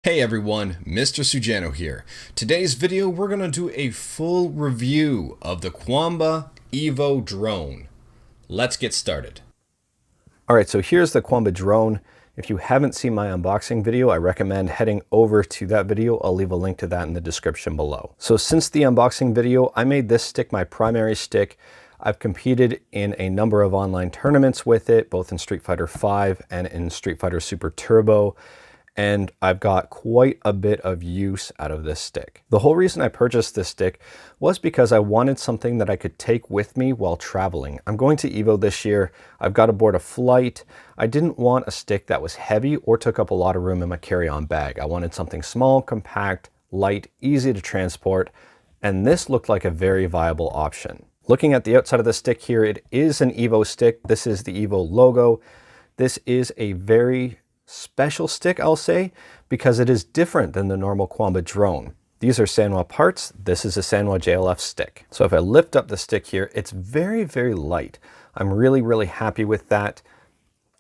Hey everyone, Mr. Sujano here. Today's video we're going to do a full review of the Qanba Evo drone. Let's get started. Alright, so here's the Qanba drone. If you haven't seen my unboxing video, I recommend heading over to that video. I'll leave a link to that in the description below. So since the unboxing video, I made this stick my primary stick. I've competed in a number of online tournaments with it, both in Street Fighter V and in Street Fighter Super Turbo. And I've got quite a bit of use out of this stick. The whole reason I purchased this stick was because I wanted something that I could take with me while traveling. I'm going to Evo this year. I've got to board a flight. I didn't want a stick that was heavy or took up a lot of room in my carry-on bag. I wanted something small, compact, light, easy to transport, and this looked like a very viable option. Looking at the outside of the stick here, it is an Evo stick. This is the Evo logo. This is a very special stick, I'll say, because it is different than the normal Qanba drone. These are Sanwa parts. This is a Sanwa JLF stick. So if I lift up the stick here, it's very, very light. I'm really happy with that.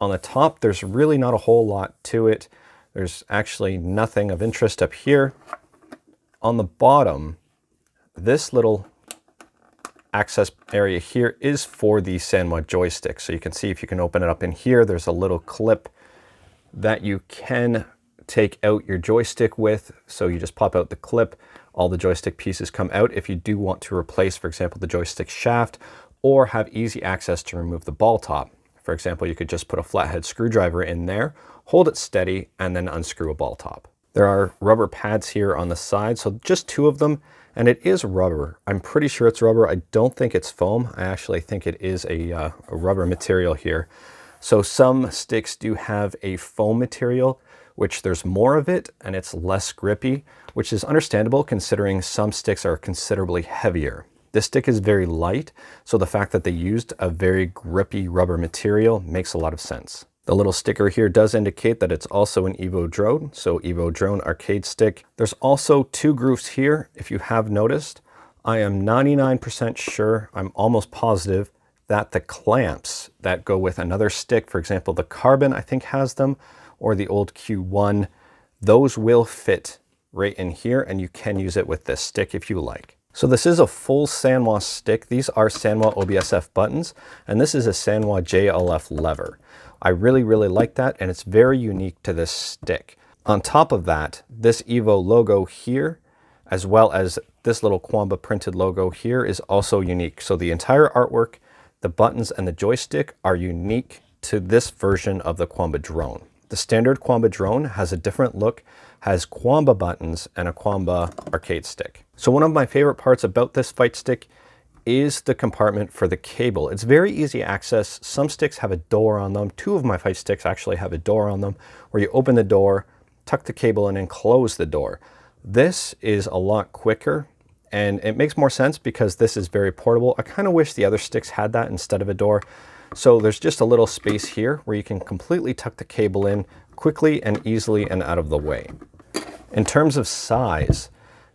On the top, there's really not a whole lot to it. There's actually nothing of interest up here. On the bottom, this little access area here is for the Sanwa joystick. So you can see if you can open it up in here, there's a little clip that you can take out your joystick with. So you just pop out the clip, all the joystick pieces come out. If you do want to replace, for example, the joystick shaft or have easy access to remove the ball top. For example, you could just put a flathead screwdriver in there, hold it steady, and then unscrew a ball top. There are rubber pads here on the side, so just two of them, and it is rubber. I'm pretty sure it's rubber. I don't think it's foam. I actually think it is a rubber material here. So some sticks do have a foam material, which there's more of it and it's less grippy, which is understandable considering some sticks are considerably heavier. This stick is very light, so the fact that they used a very grippy rubber material makes a lot of sense. The little sticker here does indicate that it's also an Evo drone, so Evo drone arcade stick. There's also two grooves here, if you have noticed. I am 99% sure, I'm almost positive, that the clamps that go with another stick, for example, the Carbon I think has them, or the old Q1, those will fit right in here and you can use it with this stick if you like. So this is a full Sanwa stick. These are Sanwa OBSF buttons, and this is a Sanwa JLF lever. I really like that, and it's very unique to this stick. On top of that, this Evo logo here, as well as this little Qanba printed logo here, is also unique. So the entire artwork, the buttons and the joystick are unique to this version of the Qanba drone. The standard Qanba drone has a different look, has Qanba buttons and a Qanba arcade stick. So one of my favorite parts about this fight stick is the compartment for the cable. It's very easy access. Some sticks have a door on them. Two of my fight sticks actually have a door on them where you open the door, tuck the cable in and close the door. This is a lot quicker. And it makes more sense because this is very portable. I kind of wish the other sticks had that instead of a door. So there's just a little space here where you can completely tuck the cable in quickly and easily and out of the way. In terms of size,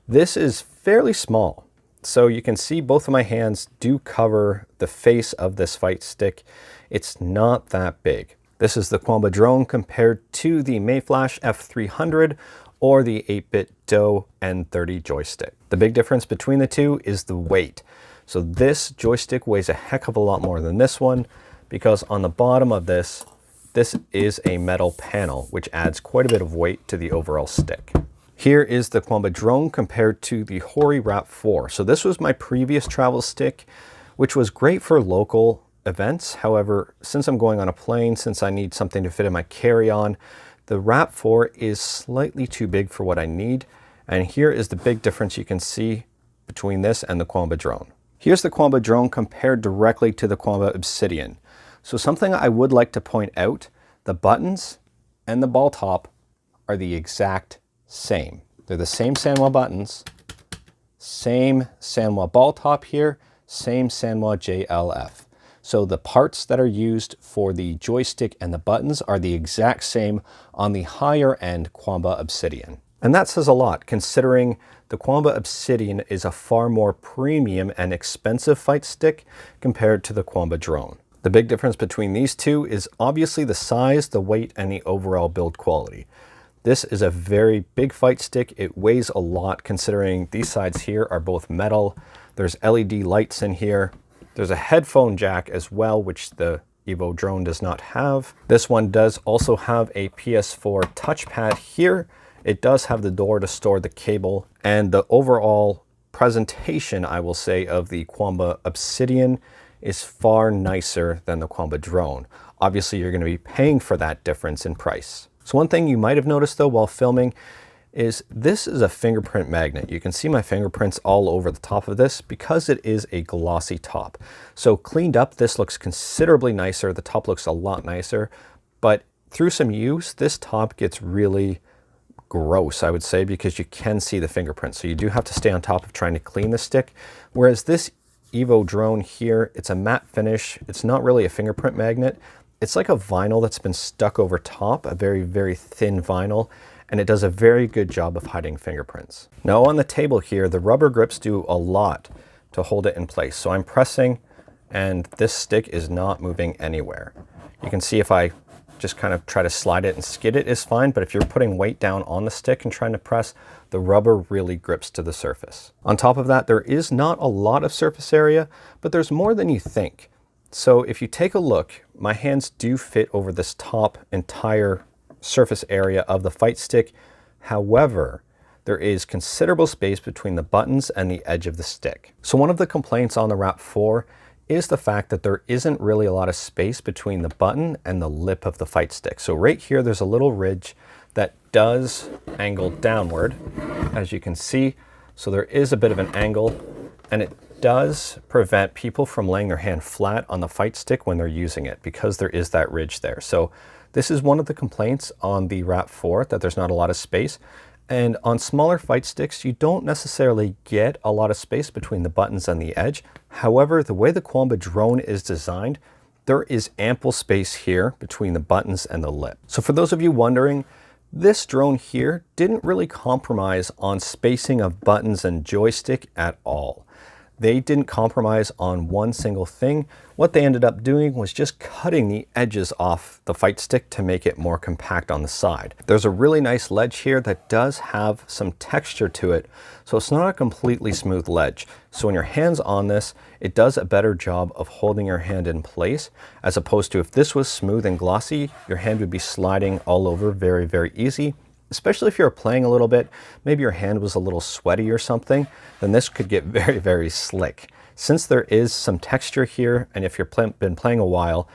this is fairly small. So you can see both of my hands do cover the face of this fight stick. It's not that big. This is the Qanba drone compared to the Mayflash F300 or the 8-bit DOE N30 joystick. The big difference between the two is the weight. So this joystick weighs a heck of a lot more than this one because on the bottom of this is a metal panel, which adds quite a bit of weight to the overall stick. Here is the Qanba drone compared to the Hori Wrap 4. So this was my previous travel stick, which was great for local events. However, since I'm going on a plane, since I need something to fit in my carry-on, the Wrap 4 is slightly too big for what I need, and here is the big difference you can see between this and the Qanba drone. Here's the Qanba drone compared directly to the Qanba Obsidian. So something I would like to point out, the buttons and the ball top are the exact same. They're the same Sanwa buttons, same Sanwa ball top here, same Sanwa JLF. So the parts that are used for the joystick and the buttons are the exact same on the higher end Qanba Obsidian. And that says a lot considering the Qanba Obsidian is a far more premium and expensive fight stick compared to the Qanba drone. The big difference between these two is obviously the size, the weight, and the overall build quality. This is a very big fight stick. It weighs a lot considering these sides here are both metal. There's LED lights in here. There's a headphone jack as well, which the Evo drone does not have. This one does also have a PS4 touchpad here. It does have the door to store the cable, and the overall presentation, I will say, of the Qanba Obsidian is far nicer than the Qanba drone. Obviously, you're going to be paying for that difference in price. So one thing you might have noticed though while filming is this is a fingerprint magnet. You can see my fingerprints all over the top of this because it is a glossy top. So cleaned up, this looks considerably nicer. The top looks a lot nicer, but through some use, this top gets really gross, I would say, because you can see the fingerprints. So you do have to stay on top of trying to clean the stick. Whereas this Evo drone here, it's a matte finish. It's not really a fingerprint magnet. It's like a vinyl that's been stuck over top, a very, very thin vinyl, and it does a very good job of hiding fingerprints. Now on the table here, the rubber grips do a lot to hold it in place. So I'm pressing and this stick is not moving anywhere. You can see if I just kind of try to slide it and skid it is fine, but if you're putting weight down on the stick and trying to press, the rubber really grips to the surface. On top of that, there is not a lot of surface area, but there's more than you think. So if you take a look, my hands do fit over this top entire surface area of the fight stick. However, there is considerable space between the buttons and the edge of the stick. So one of the complaints on the Wrap 4 is the fact that there isn't really a lot of space between the button and the lip of the fight stick. So right here, there's a little ridge that does angle downward, as you can see. So there is a bit of an angle, and it does prevent people from laying their hand flat on the fight stick when they're using it because there is that ridge there. So this is one of the complaints on the Wrap 4, that there's not a lot of space. And on smaller fight sticks, you don't necessarily get a lot of space between the buttons and the edge. However, the way the Qanba drone is designed, there is ample space here between the buttons and the lip. So for those of you wondering, this drone here didn't really compromise on spacing of buttons and joystick at all. They didn't compromise on one single thing. What they ended up doing was just cutting the edges off the fight stick to make it more compact on the side. There's a really nice ledge here that does have some texture to it, so it's not a completely smooth ledge. So when your hand's on this, it does a better job of holding your hand in place, as opposed to if this was smooth and glossy, your hand would be sliding all over very, very easy. Especially if you're playing a little bit, maybe your hand was a little sweaty or something, then this could get very, very slick. Since there is some texture here, and if you've been playing a while,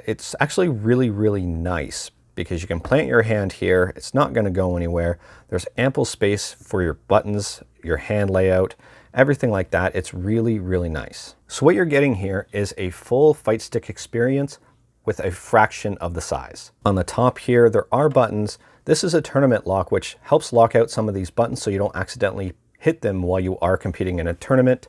it's actually really, really nice because you can plant your hand here. It's not going to go anywhere. There's ample space for your buttons, your hand layout, everything like that. It's really, really nice. So what you're getting here is a full fight stick experience with a fraction of the size. On the top here, there are buttons. This is a tournament lock, which helps lock out some of these buttons so you don't accidentally hit them while you are competing in a tournament.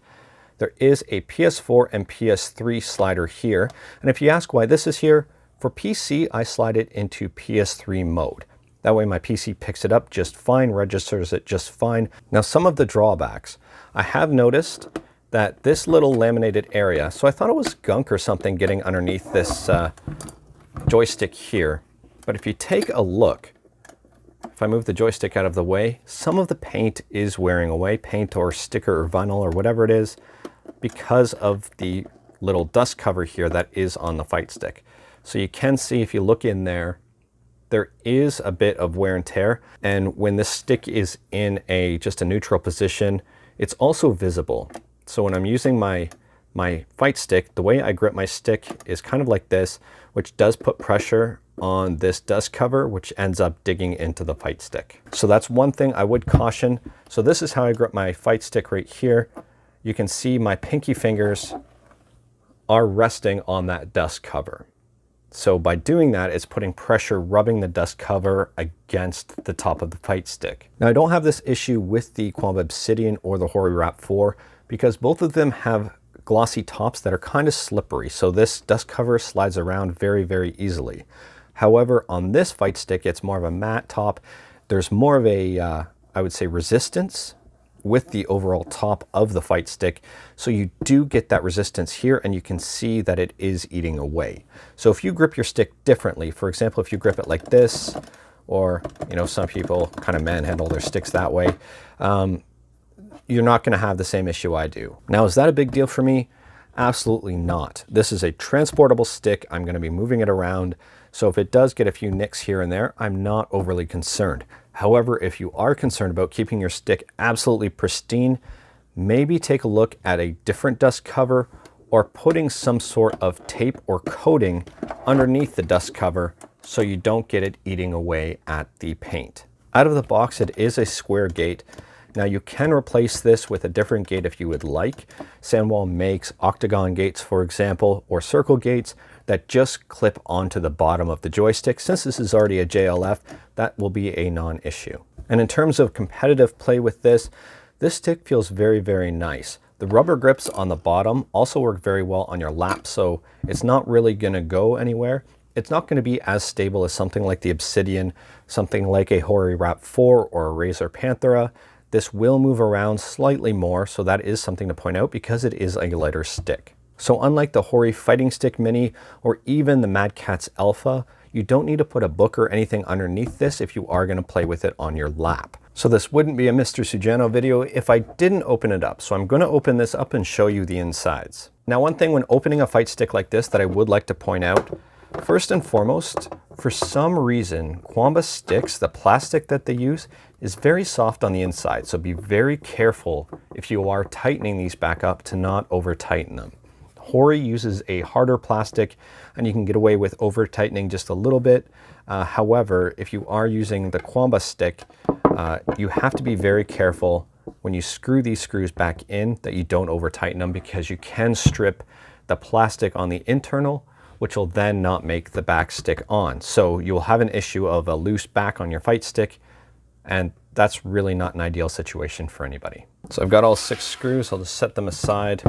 There is a PS4 and PS3 slider here. And if you ask why this is here, for PC, I slide it into PS3 mode. That way my PC picks it up just fine, registers it just fine. Now, some of the drawbacks. I have noticed that this little laminated area, so I thought it was gunk or something getting underneath this joystick here. But if you take a look, if I move the joystick out of the way, some of the paint is wearing away, paint or sticker or vinyl or whatever it is, because of the little dust cover here that is on the fight stick. So you can see if you look in there, there is a bit of wear and tear. And when this stick is in just a neutral position, it's also visible. So when I'm using my fight stick, the way I grip my stick is kind of like this, which does put pressure on this dust cover, which ends up digging into the fight stick. So that's one thing I would caution. So this is how I grip my fight stick right here. You can see my pinky fingers are resting on that dust cover. So by doing that, it's putting pressure, rubbing the dust cover against the top of the fight stick. Now, I don't have this issue with the Qanba Obsidian or the Hori Wrap 4 because both of them have glossy tops that are kind of slippery. So this dust cover slides around very, very easily. However, on this fight stick, it's more of a matte top. There's more of a, I would say, resistance with the overall top of the fight stick. So you do get that resistance here, and you can see that it is eating away. So if you grip your stick differently, for example, if you grip it like this, or, you know, some people kind of manhandle their sticks that way, you're not going to have the same issue I do. Now, is that a big deal for me? Absolutely not. This is a transportable stick. I'm going to be moving it around. So if it does get a few nicks here and there, I'm not overly concerned. However, if you are concerned about keeping your stick absolutely pristine, maybe take a look at a different dust cover or putting some sort of tape or coating underneath the dust cover so you don't get it eating away at the paint. Out of the box, it is a square gate. Now you can replace this with a different gate if you would like. Sanwa makes octagon gates, for example, or circle gates that just clip onto the bottom of the joystick. Since this is already a JLF, that will be a non-issue. And in terms of competitive play with this stick feels very, very nice. The rubber grips on the bottom also work very well on your lap, so it's not really gonna go anywhere. It's not gonna be as stable as something like the Obsidian, something like a Hori Wrap 4 or a Razor Panthera. This will move around slightly more, so that is something to point out because it is a lighter stick. So unlike the Hori Fighting Stick Mini or even the Mad Catz Alpha, you don't need to put a book or anything underneath this if you are going to play with it on your lap. So this wouldn't be a Mr. Sujano video if I didn't open it up. So I'm going to open this up and show you the insides. Now, one thing when opening a fight stick like this that I would like to point out, first and foremost, for some reason, Qanba sticks, the plastic that they use, is very soft on the inside. So be very careful if you are tightening these back up to not over tighten them. Hori uses a harder plastic and you can get away with over tightening just a little bit. However, if you are using the Qanba stick, you have to be very careful when you screw these screws back in that you don't over tighten them, because you can strip the plastic on the internal, which will then not make the back stick on. So you'll have an issue of a loose back on your fight stick, and that's really not an ideal situation for anybody. So I've got all 6 screws. I'll just set them aside.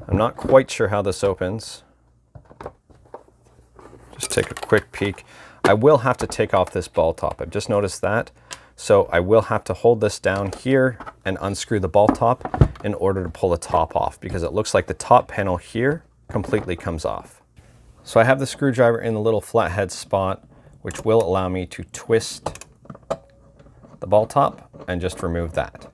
I'm not quite sure how this opens. Just take a quick peek. I will have to take off this ball top. I've just noticed that. So I will have to hold this down here and unscrew the ball top in order to pull the top off, because it looks like the top panel here completely comes off. So I have the screwdriver in the little flathead spot, which will allow me to twist the ball top and just remove that.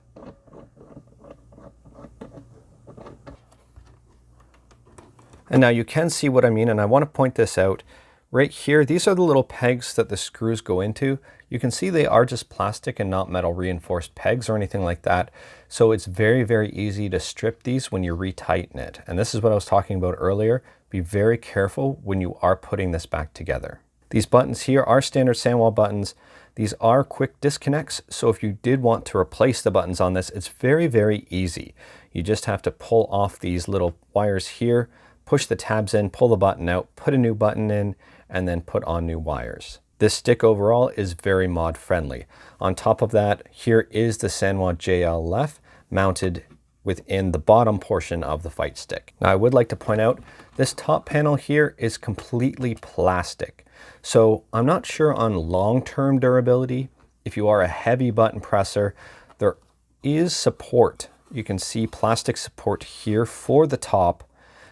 And now you can see what I mean, and I want to point this out. Right here, these are the little pegs that the screws go into. You can see they are just plastic and not metal reinforced pegs or anything like that. So it's very, very easy to strip these when you retighten it. And this is what I was talking about earlier. Be very careful when you are putting this back together. These buttons here are standard Sanwa buttons. These are quick disconnects. So if you did want to replace the buttons on this, it's very, very easy. You just have to pull off these little wires here, push the tabs in, pull the button out, put a new button in, and then put on new wires. This stick overall is very mod friendly. On top of that, here is the Sanwa JLF mounted within the bottom portion of the fight stick. Now I would like to point out, this top panel here is completely plastic. So I'm not sure on long-term durability. If you are a heavy button presser, there is support. You can see plastic support here for the top.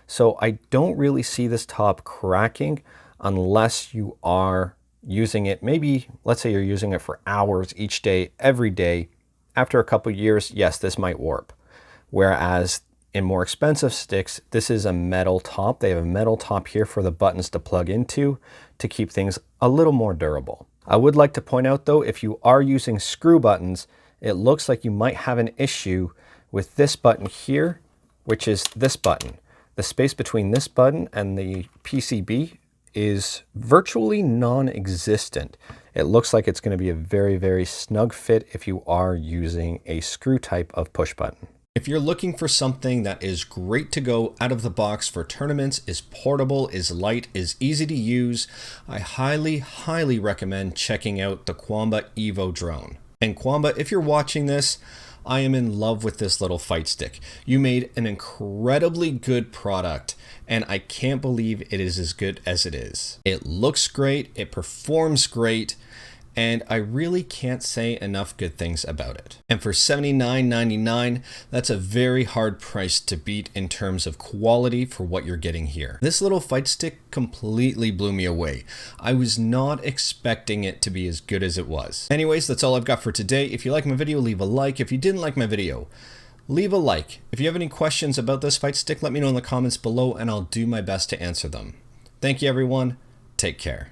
So I don't really see this top cracking unless you are using it, maybe let's say you're using it for hours each day, every day. After a couple years, yes, this might warp. Whereas in more expensive sticks, this is a metal top. They have a metal top here for the buttons to plug into to keep things a little more durable. I would like to point out though, if you are using screw buttons, it looks like you might have an issue with this button here, which is this button. The space between this button and the PCB is virtually non-existent. It looks like it's going to be a very, very snug fit if you are using a screw type of push button. If you're looking for something that is great to go out of the box for tournaments, is portable, is light, is easy to use, I highly, highly recommend checking out the Qanba Evo drone. And Qanba, if you're watching this, I am in love with this little fight stick. You made an incredibly good product, and I can't believe it is as good as it is. It looks great, it performs great, and I really can't say enough good things about it. And for $79.99, that's a very hard price to beat in terms of quality for what you're getting here. This little fight stick completely blew me away. I was not expecting it to be as good as it was. Anyways, that's all I've got for today. If you like my video, leave a like. If you didn't like my video, leave a like. If you have any questions about this fight stick, let me know in the comments below and I'll do my best to answer them. Thank you everyone. Take care.